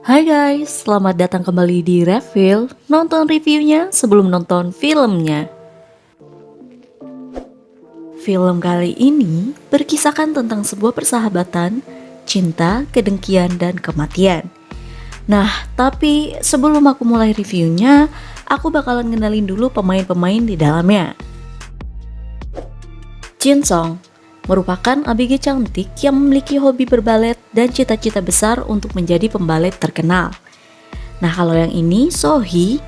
Hai guys, selamat datang kembali di Reveal. Nonton reviewnya sebelum nonton filmnya. Film kali ini berkisahkan tentang sebuah persahabatan, cinta, kedengkian, dan kematian. Nah, tapi sebelum aku mulai reviewnya, aku bakalan ngenalin dulu pemain-pemain di dalamnya. Jin Song merupakan ABG cantik yang memiliki hobi berbalet dan cita-cita besar untuk menjadi pembalet terkenal. Nah, kalau yang ini Sohee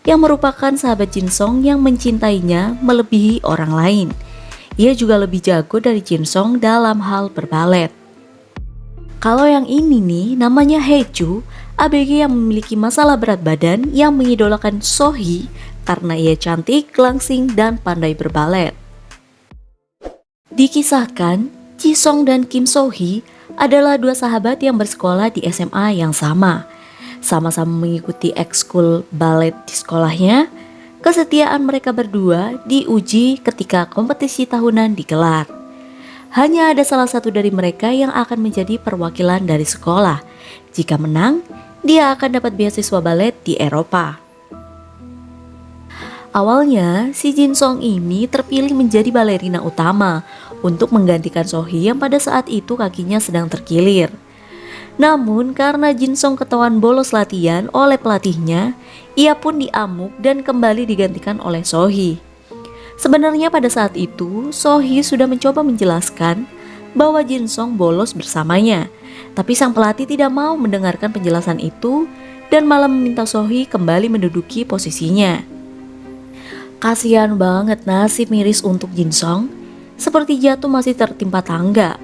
yang merupakan sahabat Jin Song yang mencintainya melebihi orang lain. Ia juga lebih jago dari Jin Song dalam hal berbalet. Kalau yang ini nih namanya Haeju, ABG yang memiliki masalah berat badan yang mengidolakan Sohee karena ia cantik, langsing, dan pandai berbalet. Dikisahkan, Ji Song dan Kim So-hee adalah dua sahabat yang bersekolah di SMA yang sama. Sama-sama mengikuti ekskul balet di sekolahnya. Kesetiaan mereka berdua diuji ketika kompetisi tahunan digelar. Hanya ada salah satu dari mereka yang akan menjadi perwakilan dari sekolah. Jika menang, dia akan dapat beasiswa balet di Eropa. Awalnya, si Jin Song ini terpilih menjadi balerina utama untuk menggantikan Sohee yang pada saat itu kakinya sedang terkilir. Namun karena Jin Song ketahuan bolos latihan oleh pelatihnya, ia pun diamuk dan kembali digantikan oleh Sohee. Sebenarnya pada saat itu, Sohee sudah mencoba menjelaskan bahwa Jin Song bolos bersamanya. Tapi sang pelatih tidak mau mendengarkan penjelasan itu dan malah meminta Sohee kembali menduduki posisinya. Kasihan banget nasib miris untuk Jin Song, seperti jatuh masih tertimpa tangga,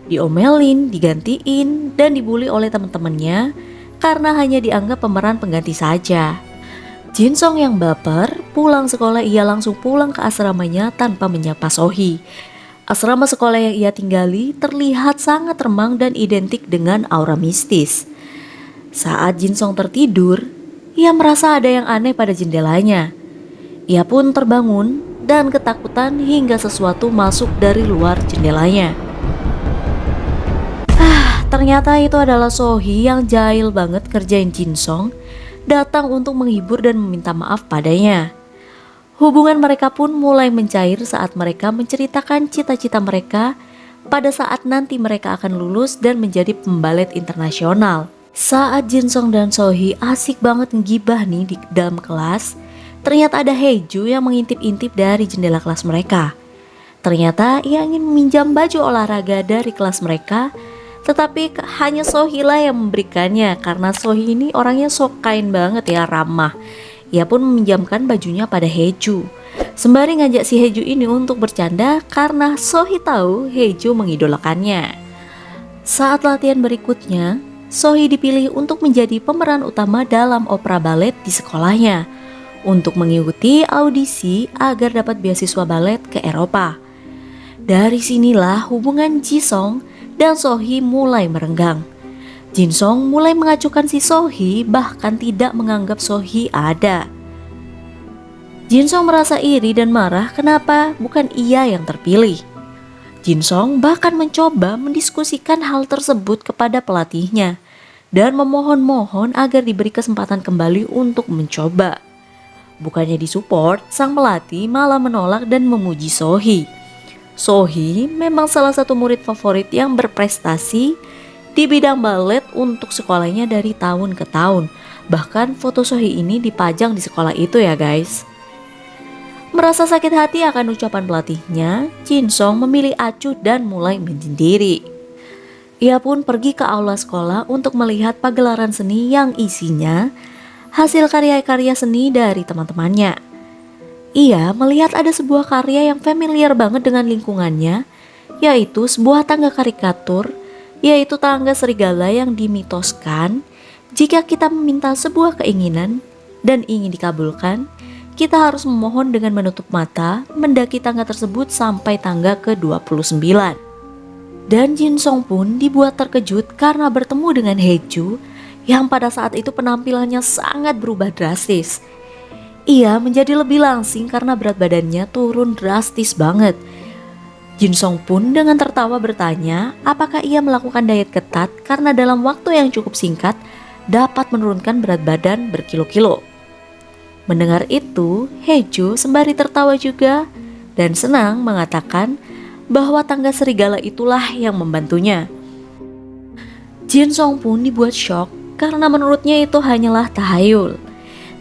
diomelin, digantiin, dan dibully oleh teman-temannya karena hanya dianggap pemeran pengganti saja. Jin Song yang baper, pulang sekolah ia langsung pulang ke asramanya tanpa menyapa Sohee. Asrama sekolah yang ia tinggali terlihat sangat remang dan identik dengan aura mistis. Saat Jin Song tertidur, ia merasa ada yang aneh pada jendelanya. Ia pun terbangun dan ketakutan hingga sesuatu masuk dari luar jendelanya. Ternyata itu adalah Sohee yang jahil banget kerjain Jin Song, datang untuk menghibur dan meminta maaf padanya. Hubungan mereka pun mulai mencair saat mereka menceritakan cita-cita mereka pada saat nanti mereka akan lulus dan menjadi pembalet internasional. Saat Jin Song dan Sohee asik banget ngegibah nih di dalam kelas, ternyata ada Haeju yang mengintip-intip dari jendela kelas mereka. Ternyata ia ingin meminjam baju olahraga dari kelas mereka, tetapi hanya Sohee lah yang memberikannya karena Sohee ini orangnya sok kain banget ya, ramah. Ia pun meminjamkan bajunya pada Haeju, sembari ngajak si Haeju ini untuk bercanda karena Sohee tahu Haeju mengidolakannya. Saat latihan berikutnya, Sohee dipilih untuk menjadi pemeran utama dalam opera balet di sekolahnya untuk mengikuti audisi agar dapat beasiswa balet ke Eropa. Dari sinilah hubungan Ji Song dan Sohee mulai merenggang. Jin Song mulai mengacuhkan si Sohee, bahkan tidak menganggap Sohee ada. Jin Song merasa iri dan marah kenapa bukan ia yang terpilih. Jin Song bahkan mencoba mendiskusikan hal tersebut kepada pelatihnya dan memohon-mohon agar diberi kesempatan kembali untuk mencoba. Bukannya disupport, sang pelatih malah menolak dan memuji Sohee. Sohee memang salah satu murid favorit yang berprestasi di bidang balet untuk sekolahnya dari tahun ke tahun. Bahkan foto Sohee ini dipajang di sekolah itu ya guys. Merasa sakit hati akan ucapan pelatihnya, Jin Song memilih acuh dan mulai menyendiri. Ia pun pergi ke aula sekolah untuk melihat pagelaran seni yang isinya hasil karya-karya seni dari teman-temannya. Ia melihat ada sebuah karya yang familiar banget dengan lingkungannya, yaitu sebuah tangga karikatur, yaitu tangga serigala yang dimitoskan. Jika kita meminta sebuah keinginan dan ingin dikabulkan, kita harus memohon dengan menutup mata, mendaki tangga tersebut sampai tangga ke-29. Dan Jin Song pun dibuat terkejut karena bertemu dengan Haeju yang pada saat itu penampilannya sangat berubah drastis. Ia menjadi lebih langsing karena berat badannya turun drastis banget. Jin Song pun dengan tertawa bertanya apakah ia melakukan diet ketat karena dalam waktu yang cukup singkat dapat menurunkan berat badan berkilo-kilo. Mendengar itu, Hejo sembari tertawa juga dan senang mengatakan bahwa tangga serigala itulah yang membantunya. Jinsong pun dibuat shock karena menurutnya itu hanyalah tahayul.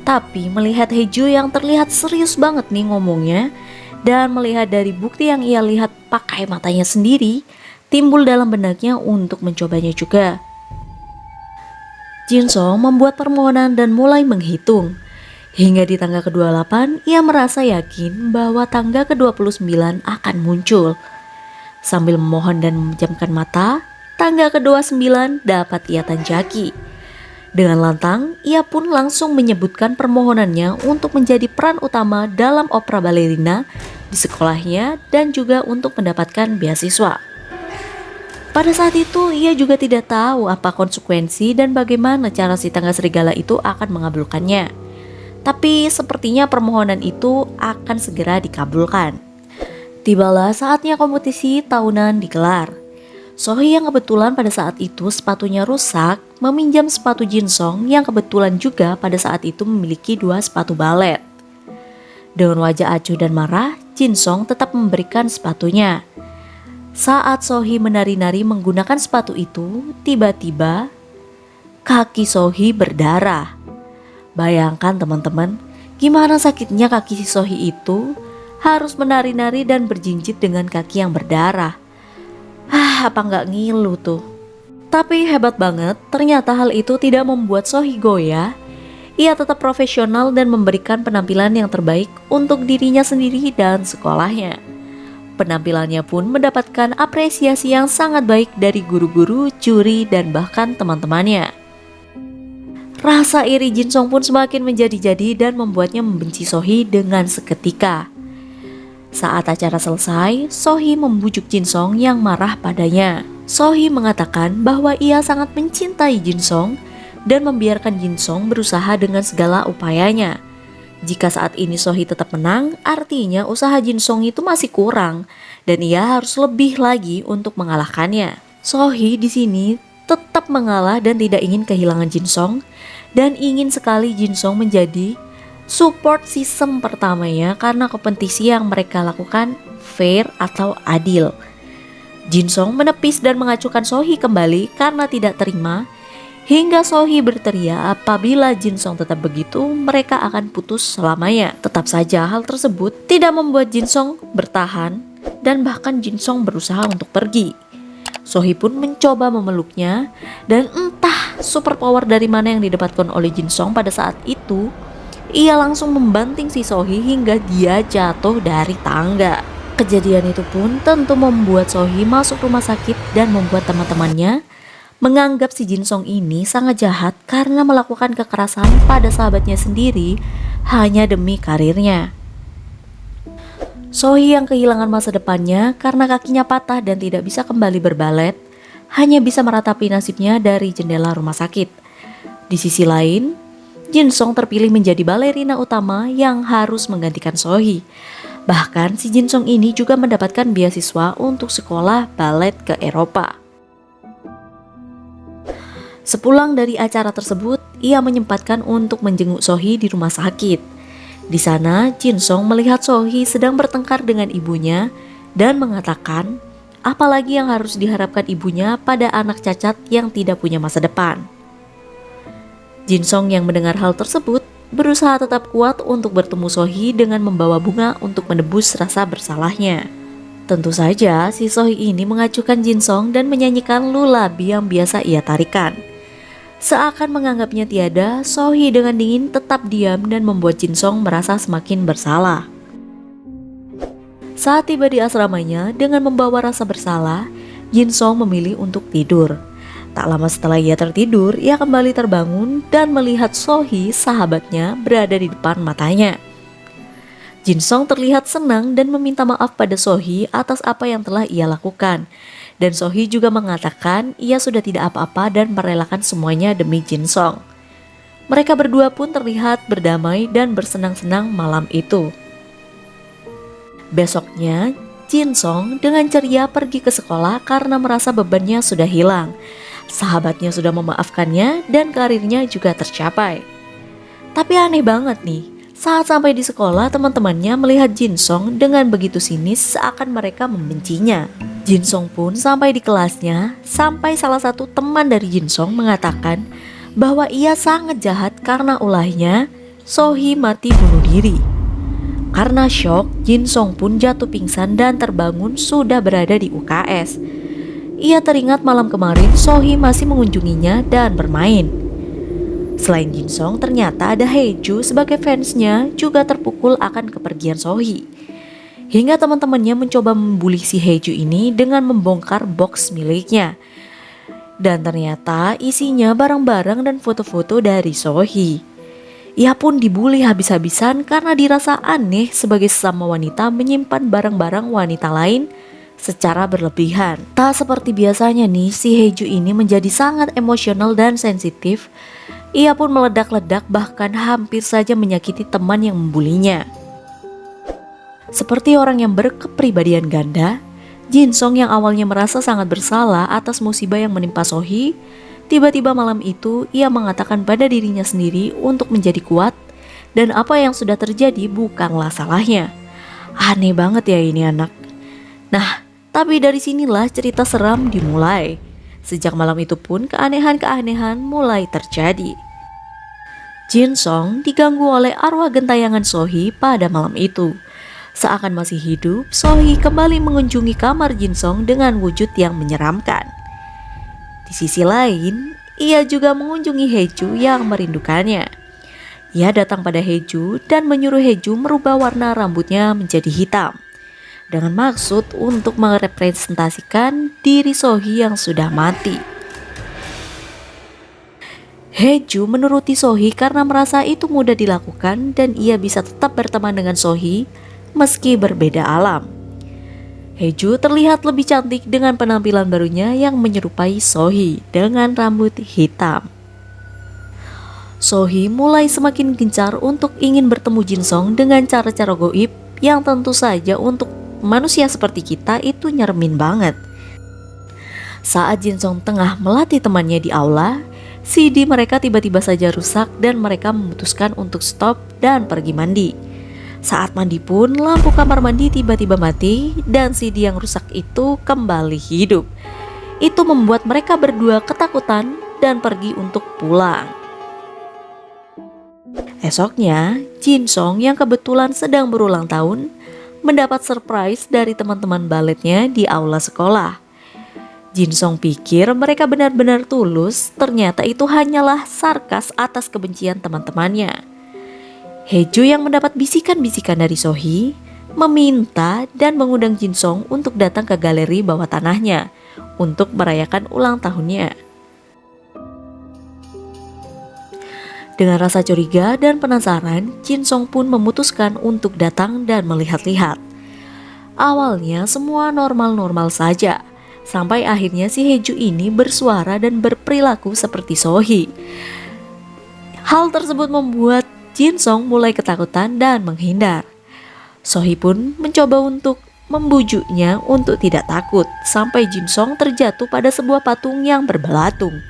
Tapi melihat Hejo yang terlihat serius banget nih ngomongnya, dan melihat dari bukti yang ia lihat pakai matanya sendiri, timbul dalam benaknya untuk mencobanya juga. Jinsong membuat permohonan dan mulai menghitung. Hingga di tangga ke-28, ia merasa yakin bahwa tangga ke-29 akan muncul. Sambil memohon dan memejamkan mata, tangga ke-29 dapat ia tanjaki. Dengan lantang, ia pun langsung menyebutkan permohonannya untuk menjadi peran utama dalam opera balerina di sekolahnya dan juga untuk mendapatkan beasiswa. Pada saat itu, ia juga tidak tahu apa konsekuensi dan bagaimana cara si tangga serigala itu akan mengabulkannya. Tapi sepertinya permohonan itu akan segera dikabulkan. Tibalah saatnya kompetisi tahunan digelar. Sohee yang kebetulan pada saat itu sepatunya rusak meminjam sepatu Jinsong yang kebetulan juga pada saat itu memiliki 2 sepatu balet. Dengan wajah acuh dan marah, Jinsong tetap memberikan sepatunya. Saat Sohee menari-nari menggunakan sepatu itu, tiba-tiba kaki Sohee berdarah. Bayangkan teman-teman, gimana sakitnya kaki si Sohee itu harus menari-nari dan berjinjit dengan kaki yang berdarah. Apa nggak ngilu tuh? Tapi hebat banget, ternyata hal itu tidak membuat Sohee goyah. Ia tetap profesional dan memberikan penampilan yang terbaik untuk dirinya sendiri dan sekolahnya. Penampilannya pun mendapatkan apresiasi yang sangat baik dari guru-guru, juri, dan bahkan teman-temannya. Rasa iri Jinsong pun semakin menjadi-jadi dan membuatnya membenci Sohee dengan seketika. Saat acara selesai, Sohee membujuk Jinsong yang marah padanya. Sohee mengatakan bahwa ia sangat mencintai Jinsong dan membiarkan Jinsong berusaha dengan segala upayanya. Jika saat ini Sohee tetap menang, artinya usaha Jinsong itu masih kurang dan ia harus lebih lagi untuk mengalahkannya. Sohee di sini tetap mengalah dan tidak ingin kehilangan Jinsong dan ingin sekali Jinsong menjadi support sistem pertamanya karena kompetisi yang mereka lakukan fair atau adil. Jinsong menepis dan mengacuhkan Sohee kembali karena tidak terima, hingga Sohee berteriak apabila Jinsong tetap begitu mereka akan putus selamanya. Tetap saja hal tersebut tidak membuat Jinsong bertahan dan bahkan Jinsong berusaha untuk pergi. Sohee pun mencoba memeluknya dan entah super power dari mana yang didapatkan oleh Jinsong pada saat itu, ia langsung membanting si Sohee hingga dia jatuh dari tangga. Kejadian itu pun tentu membuat Sohee masuk rumah sakit dan membuat teman-temannya menganggap si Jinsong ini sangat jahat karena melakukan kekerasan pada sahabatnya sendiri hanya demi karirnya. Sohee yang kehilangan masa depannya karena kakinya patah dan tidak bisa kembali berbalet, hanya bisa meratapi nasibnya dari jendela rumah sakit. Di sisi lain, Jinsong terpilih menjadi balerina utama yang harus menggantikan Sohee. Bahkan si Jinsong ini juga mendapatkan beasiswa untuk sekolah balet ke Eropa. Sepulang dari acara tersebut, ia menyempatkan untuk menjenguk Sohee di rumah sakit. Di sana, Jinsong melihat Sohee sedang bertengkar dengan ibunya dan mengatakan, apalagi yang harus diharapkan ibunya pada anak cacat yang tidak punya masa depan. Jinsong yang mendengar hal tersebut berusaha tetap kuat untuk bertemu Sohee dengan membawa bunga untuk menebus rasa bersalahnya. Tentu saja si Sohee ini mengacuhkan Jinsong dan menyanyikan lullaby yang biasa ia tarikan. Seakan menganggapnya tiada, Sohee dengan dingin tetap diam dan membuat Jinsong merasa semakin bersalah. Saat tiba di asramanya dengan membawa rasa bersalah, Jinsong memilih untuk tidur. Tak lama setelah ia tertidur, ia kembali terbangun dan melihat Sohee, sahabatnya, berada di depan matanya. Jinsong terlihat senang dan meminta maaf pada Sohee atas apa yang telah ia lakukan. Dan Sohee juga mengatakan ia sudah tidak apa-apa dan merelakan semuanya demi Jinsong. Mereka berdua pun terlihat berdamai dan bersenang-senang malam itu. Besoknya, Jinsong dengan ceria pergi ke sekolah karena merasa bebannya sudah hilang. Sahabatnya sudah memaafkannya dan karirnya juga tercapai. Tapi aneh banget nih, saat sampai di sekolah teman-temannya melihat Jin Song dengan begitu sinis seakan mereka membencinya. Jin Song pun sampai di kelasnya, sampai salah satu teman dari Jin Song mengatakan bahwa ia sangat jahat karena ulahnya Sohee mati bunuh diri. Karena syok, Jin Song pun jatuh pingsan dan terbangun sudah berada di UKS. Ia teringat malam kemarin Sohee masih mengunjunginya dan bermain. Selain Jin Song, ternyata ada Haeju sebagai fansnya juga terpukul akan kepergian Sohee. Hingga teman-temannya mencoba membuli si Haeju ini dengan membongkar box miliknya. Dan ternyata isinya barang-barang dan foto-foto dari Sohee. Ia pun dibully habis-habisan karena dirasa aneh sebagai sesama wanita menyimpan barang-barang wanita lain secara berlebihan. Tak seperti biasanya nih, si Haeju ini menjadi sangat emosional dan sensitif. Ia pun meledak-ledak bahkan hampir saja menyakiti teman yang membulinya. Seperti orang yang berkepribadian ganda, Jin Song yang awalnya merasa sangat bersalah atas musibah yang menimpa Sohee, tiba-tiba malam itu ia mengatakan pada dirinya sendiri untuk menjadi kuat dan apa yang sudah terjadi bukanlah salahnya. Aneh banget ya ini anak. Nah, tapi dari sinilah cerita seram dimulai. Sejak malam itu pun keanehan-keanehan mulai terjadi. Jin Song diganggu oleh arwah gentayangan Sohee pada malam itu. Seakan masih hidup, Sohee kembali mengunjungi kamar Jin Song dengan wujud yang menyeramkan. Di sisi lain, ia juga mengunjungi Haeju yang merindukannya. Ia datang pada Haeju dan menyuruh Haeju merubah warna rambutnya menjadi hitam, dengan maksud untuk merepresentasikan diri Sohee yang sudah mati. Haeju menuruti Sohee karena merasa itu mudah dilakukan dan ia bisa tetap berteman dengan Sohee meski berbeda alam. Haeju terlihat lebih cantik dengan penampilan barunya yang menyerupai Sohee dengan rambut hitam. Sohee mulai semakin gencar untuk ingin bertemu Jin Song dengan cara-cara goib yang tentu saja untuk manusia seperti kita itu nyeremin banget. Saat Jin Song tengah melatih temannya di aula, CD mereka tiba-tiba saja rusak dan mereka memutuskan untuk stop dan pergi mandi. Saat mandi pun lampu kamar mandi tiba-tiba mati dan CD yang rusak itu kembali hidup. Itu membuat mereka berdua ketakutan dan pergi untuk pulang. Esoknya, Jin Song yang kebetulan sedang berulang tahun mendapat surprise dari teman-teman baletnya di aula sekolah. Jin Song pikir mereka benar-benar tulus, ternyata itu hanyalah sarkas atas kebencian teman-temannya. Haeju yang mendapat bisikan-bisikan dari Sohee meminta dan mengundang Jin Song untuk datang ke galeri bawah tanahnya untuk merayakan ulang tahunnya. Dengan rasa curiga dan penasaran, Jin Song pun memutuskan untuk datang dan melihat-lihat. Awalnya semua normal-normal saja, sampai akhirnya si Haeju ini bersuara dan berperilaku seperti Sohee. Hal tersebut membuat Jin Song mulai ketakutan dan menghindar. Sohee pun mencoba untuk membujuknya untuk tidak takut, sampai Jin Song terjatuh pada sebuah patung yang berbelatung.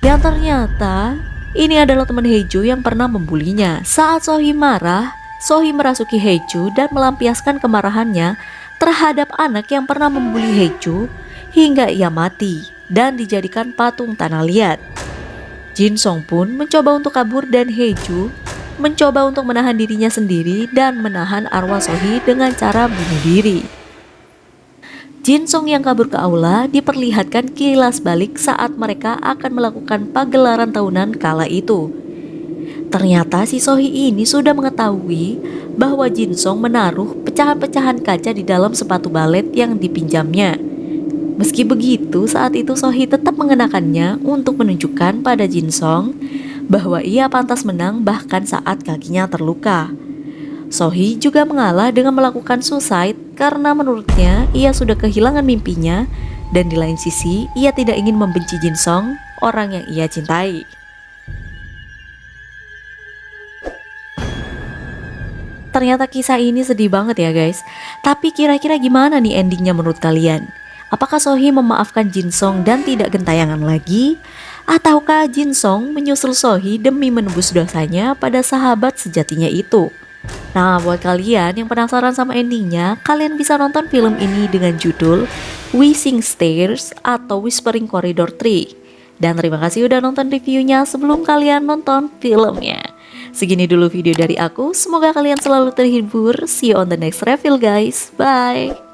Yang ternyata ini adalah teman Haeju yang pernah membulinya. Saat Sohee marah, Sohee merasuki Haeju dan melampiaskan kemarahannya terhadap anak yang pernah membuli Haeju hingga ia mati dan dijadikan patung tanah liat. Jin Song pun mencoba untuk kabur dan Haeju mencoba untuk menahan dirinya sendiri dan menahan arwah Sohee dengan cara bunuh diri. Jin Song yang kabur ke aula diperlihatkan kilas balik saat mereka akan melakukan pagelaran tahunan kala itu. Ternyata si Sohee ini sudah mengetahui bahwa Jin Song menaruh pecahan-pecahan kaca di dalam sepatu balet yang dipinjamnya. Meski begitu, saat itu Sohee tetap mengenakannya untuk menunjukkan pada Jin Song bahwa ia pantas menang bahkan saat kakinya terluka. Sohee juga mengalah dengan melakukan suicide karena menurutnya ia sudah kehilangan mimpinya dan di lain sisi ia tidak ingin membenci Jin Song, orang yang ia cintai. Ternyata kisah ini sedih banget ya guys. Tapi kira-kira gimana nih endingnya menurut kalian? Apakah Sohee memaafkan Jin Song dan tidak gentayangan lagi? Ataukah Jin Song menyusul Sohee demi menebus dosanya pada sahabat sejatinya itu? Nah, buat kalian yang penasaran sama endingnya, kalian bisa nonton film ini dengan judul Wishing Stairs atau Whispering Corridor 3. Dan terima kasih udah nonton reviewnya sebelum kalian nonton filmnya. Segini dulu video dari aku, semoga kalian selalu terhibur. See you on the next review guys, bye!